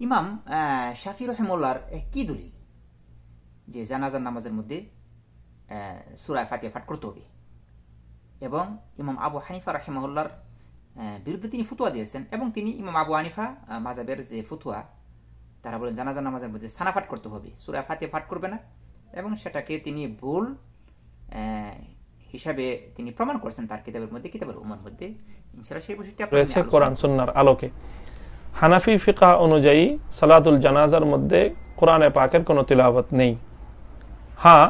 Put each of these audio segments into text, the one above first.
ইমাম শাফি রহিমাহুল্লাহর কি দলিল যে জানাজার নামাজের মধ্যে সূরা ফাতিহা পাঠ করতে হবে, এবং ইমাম আবু হানিফা রহিমাহুল্লাহর বিরুদ্ধে তিনি ফতোয়া দিয়েছেন, এবং তিনি ইমাম আবু হানিফা মাযহাবের যে ফতোয়া, তারা বলেন জানাজার নামাজের মধ্যে সানা পাঠ করতে হবে, সূরা ফাতিহা পাঠ করবে না, এবং সেটাকে তিনি ভুল হিসাবে তিনি প্রমাণ করেছেন তার কিতাবের মধ্যে, কিতাবুল উম্মার মধ্যে। ইনশাআল্লাহ সেই বিষয়টি রয়েছে কোরআন সুন্নাহর আলোকে। হানাফি ফিকহ অনুযায়ী সালাতুল জানাজার মধ্যে কোরআনে পাকের কোনো তিলাওয়াত নেই। হ্যাঁ,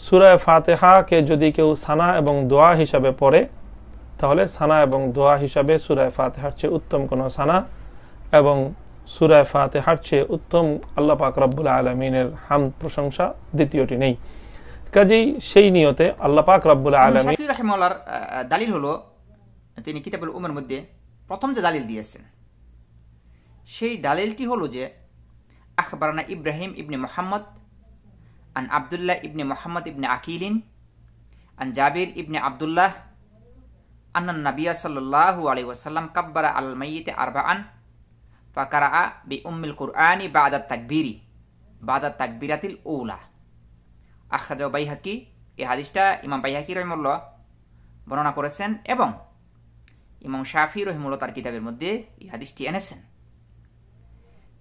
সূরা ফাতিহাকে যদি কেউ সানা এবং দোয়া হিসাবে পড়ে, তাহলে সানা এবং দোয়া হিসাবে সূরা ফাতিহার চেয়ে উত্তম কোনো সানা এবং সূরা ফাতিহার চেয়ে উত্তম আল্লাহ পাক রব্বুল আলামিনের হামদ প্রশংসা দ্বিতীয়টি নেই। কাজেই সেই নিয়তে আল্লাহ পাক রব্বুল আলামিন শাফি রাহিমাহুল্লাহর দলিল হলো, তিনি কিতাবুল উম্মার মধ্যে প্রথম যে দলিল দিয়েছেন সেই দলিলটি হলো যে আখবারানা ইব্রাহিম ইবনে মুহাম্মদ আন আব্দুল্লাহ ইবনে মুহাম্মদ ইবনে আকিলিন আন জাবির ইবনে আব্দুল্লাহ আন্না নবিয়া সাল্লাল্লাহু আলাইহি ওয়াসাল্লাম কাব্বারা আল মাইয়িত আরবাআন ফাকারা বি উম্মিল কুরআনি বাদা তাকবীরি বাদা তাকবীরাতিল উলা। আখরাজাহু বাইহাকি, এই হাদিসটা ইমাম বাইহাকি রাহিমাহুল্লাহ বর্ণনা করেছেন, এবং ইমাম শাফি রাহিমাহুল্লাহ তার কিতাবের মধ্যে এই হাদিসটি এনেছেন।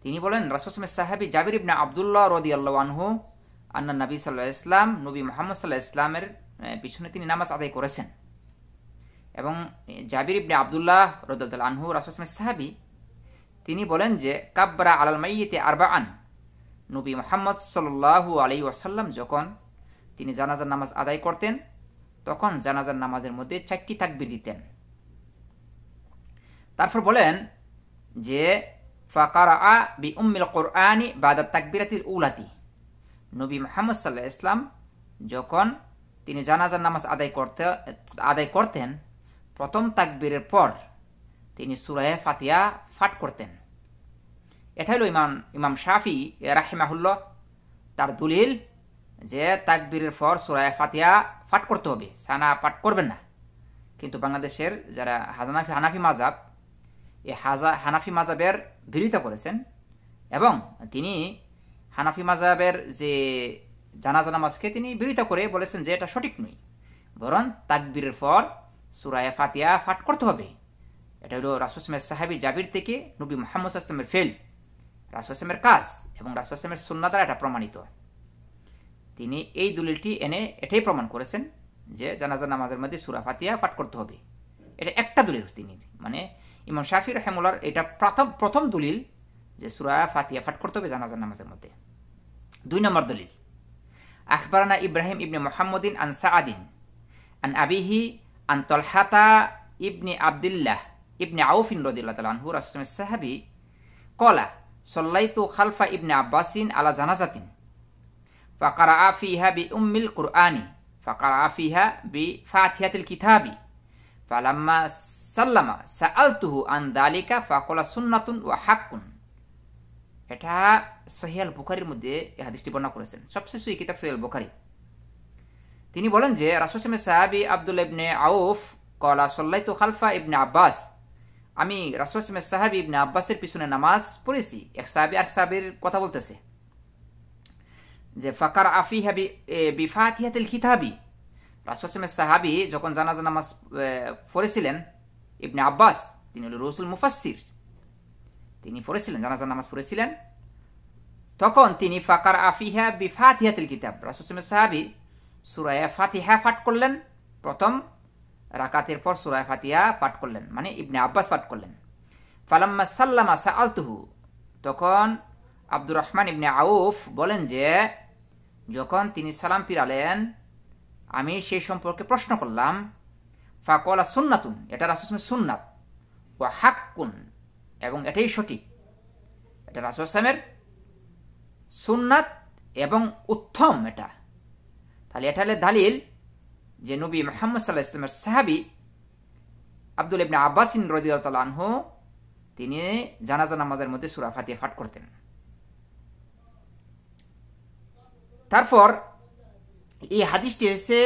তিনি বলেন, রাসূল সাল্লাল্লাহু আলাইহি সাহাবী জাবির ইবনে আব্দুল্লাহ রাদিয়াল্লাহু আনহু আন্না নবী সাল্লাল্লাহু আলাইহি ওয়াসাল্লাম, নবী মুহাম্মদ সাল্লাল্লাহু আলাইহি ওয়াসাল্লামের পিছনে তিনি নামাজ আদায় করেছেন, এবং জাবির ইবনে আব্দুল্লাহ রাদিয়াল্লাহু আনহু রাসূল সাল্লাল্লাহু আলাইহি সাহাবী, তিনি বলেন যে কাব্বারা আলাল মাইয়িতি আরবাআন, নবী মুহাম্মদ সাল্লাল্লাহু আলাইহি ওয়াসাল্লাম যখন তিনি জানাজার নামাজ আদায় করতেন তখন জানাজার নামাজের মধ্যে 4টি তাকবীর দিতেন। তারপর বলেন যে ফাকারা বি উম্মিল কুরআনি বাদা তাকবীরাতিল উলাতি, নবী মুহাম্মদ সাল্লাল্লাহু আলাইহি ওয়াসাল্লাম যখন তিনি জানাজার নামাজ আদায় করতেন প্রথম তাকবীরের পর তিনি সূরা ফাতিহা পাঠ করতেন। এটা হলো ইমাম শাফি রাহিমাহুল্লাহ তার দলিল যে তাকবীরের পর সূরা ফাতিহা পাঠ করতে হবে, সানা পাঠ করবেন না। কিন্তু বাংলাদেশের যারা হানাফি মাযহাব, এই হানাফি মাযহাবের বিরোধিতা করেছেন, এবং তিনি হানাফি মাযহাবের যে জানাজা নামাজকে তিনি বিরোধিতা করে বলেছেন যে এটা সঠিক নয়, বরং তাকবীরের পর সূরা ফাতিহা পাঠ করতে হবে। এটা হলো রাসূল সাল্লাল্লাহু আলাইহি সাহাবী জাবির থেকে নবী মুহাম্মদ সাল্লাল্লাহু আলাইহি ওয়াসাল্লামের ফেল, রাসূল সাল্লাল্লাহু আলাইহি ওয়াসাল্লামের কাজ, এবং রাসূল সাল্লাল্লাহু আলাইহি ওয়াসাল্লামের সুন্নাহ দ্বারা এটা প্রমাণিত। তিনি এই দলিলটি এনে এটাই প্রমাণ করেছেন যে জানাজা নামাজের মধ্যে সূরা ফাতিহা পাঠ করতে হবে। এটা একটা দলিল, তিনি মানে ইমাম শাফি রাহিমাহুল্লাহর এটা প্রথম দলিল যে সূরা ফাতিহা পাঠ করতে হবে জানাজা নামাজের মধ্যে। 2 নম্বর দলিল, আখবারানা ইব্রাহিম ইবনে মুহাম্মদিন আন সাআদিন আন আবিহি আন তালহাতা ইবনে আব্দুল্লাহ ইবনে আউফ রাদিয়াল্লাহু তাআলা আনহু রাসূল সাল্লাল্লাহু আলাইহি সাহাবী ক্বালা সাল্লাইতু খালফা ইবনে আব্বাসিন আলা জানাজাতিন ফাকারা ফিহা বি উম্মিল কুরআনি ফাকারা ফিহা বি ফাতিহাতিল কিতাবি ফালাম্মা সাল্লামা সাআলতুহু আন যালিকা ফাকালা সুন্নাতুন ওয়া হাক্কুন। এটা সহিহ আল বুখারীর মধ্যে এই হাদিসটি বর্ণনা করেছেন, সবচেয়ে সহিহ কিতাব সহিহ আল বুখারী। তিনি বলেন যে রাসূল সাল্লাল্লাহু আলাইহি সাহাবী আব্দুল্লাহ ইবনে আউফ ক্বালা সাল্লাইতু খালফা ইবনে আব্বাস, আমি রাসূল সাল্লাল্লাহু আলাইহি সাহাবী ইবনে আব্বাসের পিছনে নামাজ পড়েছি। এক সাহাবীর কথা বলতেছে যে ফাকারা ফিহা বি ফাতিহাতিল কিতাবি, রাসূল সাল্লাল্লাহু আলাইহি সাহাবী যখন জানাজা নামাজ পড়েছিলেন, ইবনে আব্বাস তিনি হলেন রাসূল মুফাসসির, তিনি পড়েছিলেন জানাজা নামাজ পড়েছিলেন, তখন তিনি ফাকারা ফিহা বি ফাতিহাতিল কিতাব, রাসূল সাল্লাল্লাহু আলাইহি সাহাবী সূরা ফাতিহা পাঠ করলেন, প্রথম রাকাতের পর সূরা ফাতিহা পাঠ করলেন, মানে ইবনে আব্বাস পাঠ করলেন। ফালাম্মা সাল্লামা সাআলতুহু, তখন আব্দুর রহমান ইবনে আউফ বলেন যে যখন তিনি সালাম ফিরালেন আমি সেই সম্পর্কে প্রশ্ন করলাম, ফাকালা সুন্নাতুন, এটা রাসূল সাল্লাল্লাহু আলাইহি সুন্নাত, ওয়া হাক্কুন, এবং এটাই সঠিক, এটা রাসূল সাল্লাল্লাহু আলাইহি সুন্নাত এবং উত্তম। এটা তাহলে এটা হলো দলিল যে নবী মুহাম্মদ সাল্লাল্লাহু আলাইহি ওয়াসাল্লামের সাহাবী আব্দুল্লাহ ইবনে আব্বাস রাদিয়াল্লাহু তাআলা আনহু তিনি জানাজা নামাজের মধ্যে সূরা ফাতিহা পাঠ করতেন। তারপর এই হাদিসটি এসেছে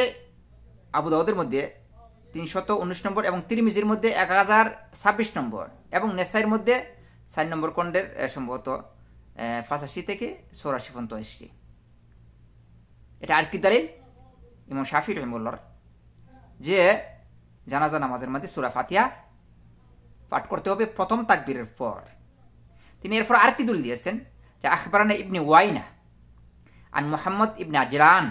আবু দাউদের মধ্যে 319 নম্বর, এবং তিরমিজির মধ্যে 1026 নম্বর, এবং নেসাইর মধ্যে 4 নম্বর খণ্ডের সম্ভবত 85 থেকে 84 পর্যন্ত এসেছে। এটা আরেকটি দলিল ইমাম শাফি রাহিমাহুল্লাহর, যে জানাজা নামাজের মধ্যে সূরা ফাতিহা পাঠ করতে হবে প্রথম তাকবীরের পর। তিনি এরপর আরেকটি দলিল দিয়েছেন যে আখবারানা ইবনে ওয়াইনা আন মুহাম্মদ ইবনে আজরান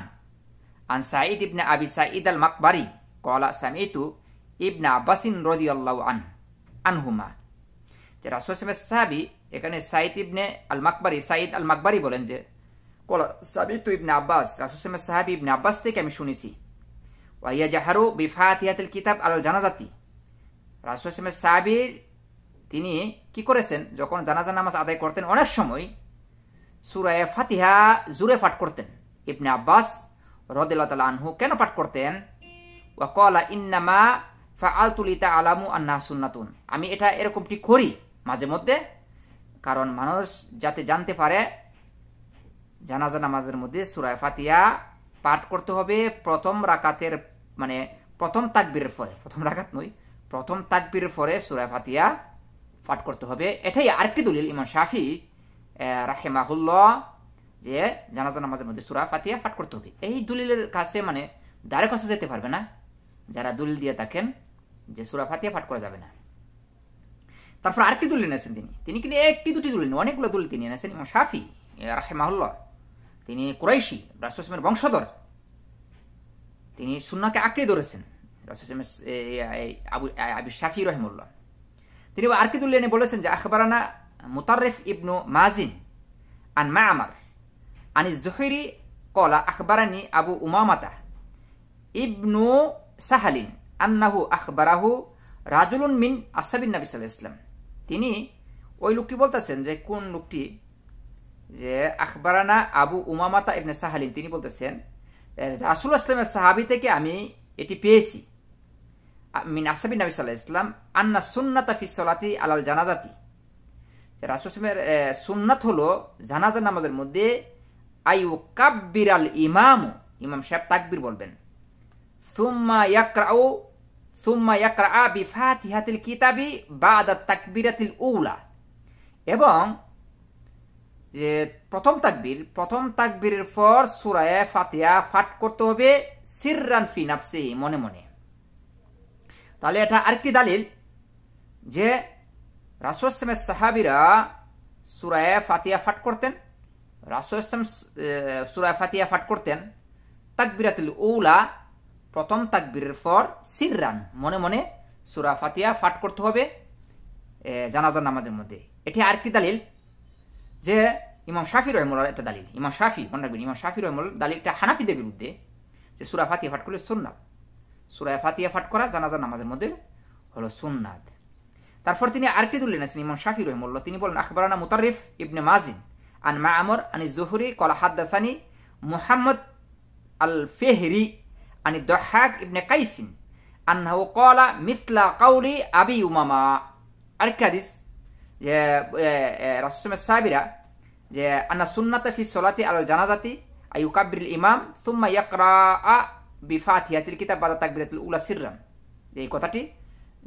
আন সাঈদ ইবনে আবি সাঈদ আল মাকবারি ক্বালা সামিতু ইবনে আব্বাস রাদিয়াল্লাহু আনহুমা। যে রাসূল সাল্লাল্লাহু আলাইহি ওয়াসাল্লামের সাহাবী, এখানে সাঈদ ইবনে আল মাকবারি, সাঈদ আল মাকবারি বলেন যে ক্বালা সামিতু ইবনে আব্বাস, রাসূল সাল্লাল্লাহু আলাইহি ওয়াসাল্লামের সাহাবী ইবনে আব্বাস থেকে আমি শুনেছি, ওয়া ইয়াজহারু বিফাতিহাতিল কিতাব আল জানাজাতি। রাসূল সাল্লাল্লাহু আলাইহি ওয়াসাল্লামের সাহাবী তিনি কি করেছেন, যখন জানাজা নামাজ আদায় করতেন অনেক সময় সূরা ফাতিহা জোরে পাঠ করতেন। ইবনে আব্বাস রাদিয়াল্লাহু তাআলা আনহু কেন পাঠ করতেন? ওয়া ক্বালা ইন্নামা ফাআলতু লিতাআলামু আন্নাহা সুন্নাতুন, আমি এটা এরকমটি করি মাঝে মধ্যে কারণ মানুষ যাতে জানতে পারে জানাজা নামাজের মধ্যে সূরা ফাতিহা পাঠ করতে হবে প্রথম রাকাতের, মানে প্রথম তাকবীরের পরে, প্রথম রাকাত নয়, প্রথম তাকবীরের পরে সূরা ফাতিহা পাঠ করতে হবে। এটাই আরেকটি দলিল ইমাম শাফি রাহিমাহুল্লাহ, যে জানাজা নামাজের মধ্যে সূরা ফাতিহা পাঠ করতে হবে। এই দলিলের কাছে মানে দ্বারের কাছে যেতে পারবে না যারা দলিল দিয়ে থাকেন যে সূরা ফাতিহা পাঠ করা যাবে না। তারপর আরেকটি দলিল এনেছেন তিনি কিন্তু একটি দুটি দলিল, অনেকগুলো দলিল তিনি এনেছেন ইমাম শাফি রাহিমাহুল্লাহ। তিনি কুরাইশি, রাসূল সাল্লাল্লাহু আলাইহি ওয়াসাল্লামের বংশধর, তিনি সুন্নাহকে আঁকড়ে ধরেছেন রাসূল সাল্লাল্লাহু আলাইহি ওয়াসাল্লাম আবু শাফি রাহিমাহুল্লাহ। তিনি আরেকটি দলিল এনে বলেছেন যে আখবারানা মুতাররিফ ইবনু মাজিন আন মা'মার আনি যুহরি ক্বালা আখবারানি আবু উমামাতা ইবনু সাহালিন আন্নাহু আখবারাহু রাজুলুন মিন আসহাবিন নবী সাল্লাল্লাহু আলাইহি ওয়াসাল্লাম। তিনি ওই লোকটি বলতেছেন যে কোন লোকটি, যে আখবারানা আবু উমামাতা ইবনে সাহালিন, তিনি বলতেছেন রাসূলুল্লাহ সাল্লাল্লাহু আলাইহি ওয়াসাল্লামের সাহাবী থেকে আমি এটি পেয়েছি, মিন আসহাবিন নবী সাল্লাল্লাহু আলাইহি ওয়াসাল্লাম আন্না সুন্নাতা ফি সলাতি আলাল জানাজাতি, যে রাসূল সাল্লাল্লাহু আলাইহি ওয়াসাল্লামের সুন্নাত হলো জানাজা নামাজের মধ্যে আইয়ুকাব্বিরাল ইমামু, ইমাম সাহেব তাকবীর বলবেন, সুম্মা ইয়াকরাউ বিফাতিহাতিল কিতাবি বাদা তাকবীরাতিল উলা, এবং যে প্রথম তাকবীরের পর সূরা ফাতিহা পাঠ করতে হবে সিররান ফি নাফসিহি, মনে মনে। তাহলে এটা আরেকটি দলিল যে রাসূল সাল্লাল্লাহু আলাইহি ওয়াসাল্লামের সাহাবীরা সূরা ফাতিহা পাঠ করতেন, রাসূল সাল্লাল্লাহু আলাইহি ওয়াসাল্লাম সূরা ফাতিহা পাঠ করতেন তাকবীরাতুল উলা, প্রথম তাকবীরের পর সিররান, মনে মনে সূরা ফাতিহা পাঠ করতে হবে জানাজার নামাজের মধ্যে। এটি আরেকটি দলিল যে ইমাম শাফি রাহিমাহুল্লাহর একটা দলিল। ইমাম শাফি মনে রাখবেন, ইমাম শাফি রাহিমাহুল্লাহর দলিলটা হানাফিদের বিরুদ্ধে, যে সূরা ফাতিহা পাঠ করলে সুন্নাত, সূরা ফাতিহা পাঠ করা জানাজার নামাজের মধ্যে হলো সুন্নাত। তারপর তিনি আরেকটি দলিল এনেছেন ইমাম শাফি রাহিমাহুল্লাহ, তিনি বলেন আখবারানা মুতাররিফ ইবনে মাজিন আন মা'মার আনি যুহরি ক্বালা হাদাসানি মুহাম্মদ আল ফিহরি আনি দাহহাক ইবনে কাইসিন আন্নাহু ক্বালা মিথলা কাউলি আবি উমামা। আরেকটি হাদিস যে রাসূল সাল্লাল্লাহু আলাইহি ওয়াসাল্লামের সাহাবীরা যে আন্না সুন্নাতা ফি সলাতি আলাল জানাজাতি আইয়ুকাব্বিরুল ইমাম সুম্মা ইয়াকরাউ বিফাতিহাতিল কিতাব বাদা তাকবীরাতুল উলা সিররান, যে এই কথাটি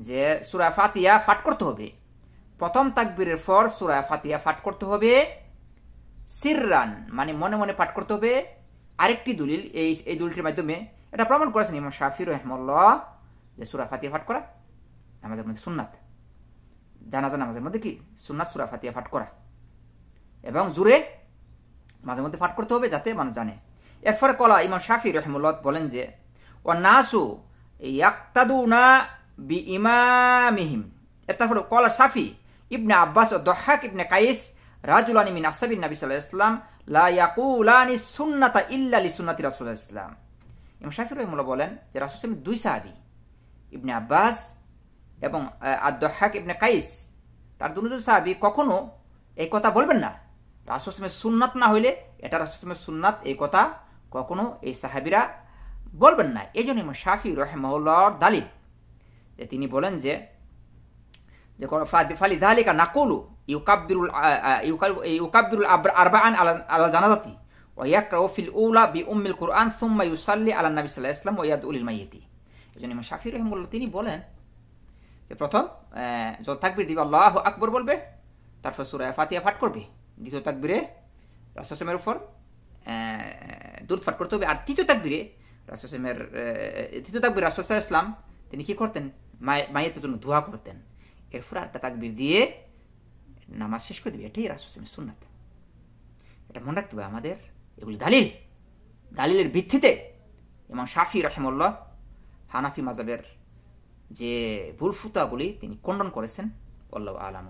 যে সূরা ফাতিহা পাঠ করতে হবে প্রথম তাকবীরের পর সূরা ফাতিহা পাঠ করতে হবে সিররান, মানে মনে মনে পাঠ করতে হবে। আরেকটি দলিল এই দলিলটির মাধ্যমে এটা প্রমাণ করেছেন ইমাম শাফি রাহিমাহুল্লাহ যে সূরা ফাতিহা পাঠ করা নামাজের মধ্যে সুন্নাত, জানাজা নামাজের মধ্যে কি সুন্নাত সূরা ফাতিহা পাঠ করা, এবং জোরে মাঝে মধ্যে পাঠ করতে হবে যাতে মানুষ জানে। এরপরে কলা ইমাম শাফি রাহিমাহুল্লাহ বলেন যে ওয়া নাসু ইয়াক্তাদুনা বি ইমামিহিম, তারপরে কলা শাফি ইবনে আব্বাস ও দাহহাক ইবনে কাইস রাজুলানি মিন আসহাবিন নবী সাল্লাল্লাহু আলাইহি ওয়াসাল্লাম লা ইয়াকুলানি সুন্নাতা ইল্লা লিসুন্নাতি রাসূলুল্লাহ সাল্লাল্লাহু আলাইহি ওয়াসাল্লাম। ইমাম শাফি রাহিমাহুল্লাহ বলেন যে রাসূল সাল্লাল্লাহু আলাইহি ওয়াসাল্লাম দুই সাহাবী ইবনে আব্বাস এবং আদ-দাহহাক ইবনে কাইস, তার দুজন সাহাবী কখনো এই কথা বলবেন না রাসূল সাল্লাল্লাহু আলাইহি ওয়াসাল্লামের সুন্নাত না হইলে এটা রাসূল সাল্লাল্লাহু আলাইহি ওয়াসাল্লামের সুন্নাত, এই কথা কখনো এই সাহাবীরা বলবেন না। এইজন্য ইমাম শাফি রাহিমাহুল্লাহর দলিল যে তিনি বলেন যে ফালিযালিকা নাকুলু ইউকাব্বিরুল আরবাআন আলা জানাজাতি ওয়া ইয়াকরাউ ফিল উলা বি উম্মিল কুরআন সুম্মা ইউসাল্লি আলা নবী সাল্লাল্লাহু আলাইহি ওয়াসাল্লাম ওয়া ইয়াদউ লিল মাইয়িতি। এজন্য ইমাম শাফি রাহিমাহুল্লাহ তিনি বলেন যে প্রথম যখন তাকবীর দিবে আল্লাহু আকবার বলবে, তারপর সূরা ফাতিহা পাঠ করবে দ্বিতীয় তাকবীরে রাসূল সাল্লাল্লাহু আলাইহি ওয়াসাল্লামের উপর দুরূদ পাঠ করতে হবে। আর তৃতীয় তাকবীরে রাসূল সাল্লাল্লাহু তিনি কি করতেন? মাইয়াতের জন্য দোয়া করতেন। এরপর একটা তাকবীর দিয়ে নামাজ শেষ করে দিবে। এটাই রাসূল সাল্লাল্লাহু আলাইহি সুন্নাত। এটা মনে রাখতে হবে আমাদের। এগুলি দালিলের ভিত্তিতে ইমাম শাফি রাহিমাহুল্লাহ হানাফি মাযহাবের যে ভুল ফুতোয়াগুলি তিনি খণ্ডন করেছেন। আল্লাহু আ'লাম।